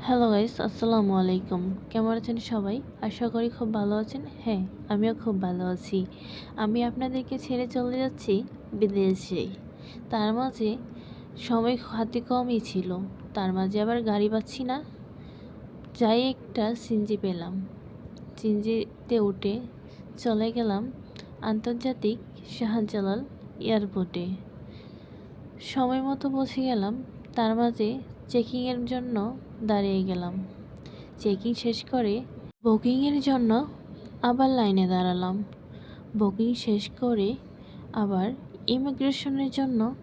Hello guys, আসসালামু আলাইকুম। কেমন আছেন সবাই? আশা করি খুব ভালো আছেন। হ্যাঁ, আমিও খুব ভালো আছি। আমি আপনাদেরকে ছেড়ে চলে যাচ্ছি বিদেশে। তার মাঝে সময় হাতে কমই ছিল। তার মাঝে আবার গাড়ি পাচ্ছি না। যাই একটা সিনজি পেলাম। সিনজিতে উঠে চলে গেলাম আন্তর্জাতিক শাহজালাল এয়ারপোর্টে। সময় মতো পৌঁছে গেলাম। তার মাঝে চেকিংয়ের জন্য দাঁড়িয়ে গেলাম। চেকিং শেষ করে বুকিংয়ের জন্য আবার লাইনে দাঁড়ালাম। বুকিং শেষ করে আবার ইমিগ্রেশনের জন্য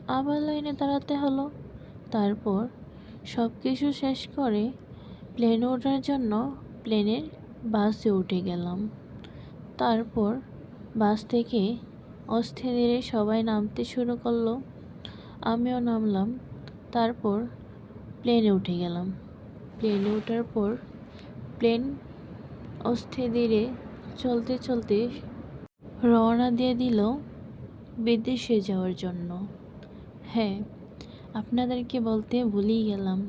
আবার লাইনে দাঁড়াতে হলো। তারপর সব কিছু শেষ করে প্লেনে ওঠার জন্য প্লেনের বাসে উঠে গেলাম। তারপর বাস থেকে অস্থির ধীরে সবাই নামতে শুরু করলো। আমিও নামলাম। তারপর প্লেনে উঠে গেলাম। প্লেনে ওঠার পর প্লেন অস্থির ধীরে চলতে চলতে রওনা দিয়ে দিল বিদেশে যাওয়ার জন্য। হ্যাঁ, আপনাদেরকে বলতে ভুলেই গেলাম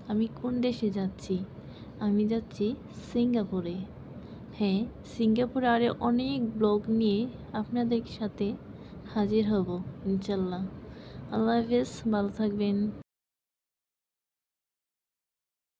আমি কোন দেশে যাচ্ছি। আমি যাচ্ছি সিঙ্গাপুরে। হ্যাঁ, সিঙ্গাপুরে আরও অনেক ব্লগ নিয়ে আপনাদের সাথে হাজির হব ইনশাল্লাহ। আল্লাহ হাফেজ, ভালো থাকবেন।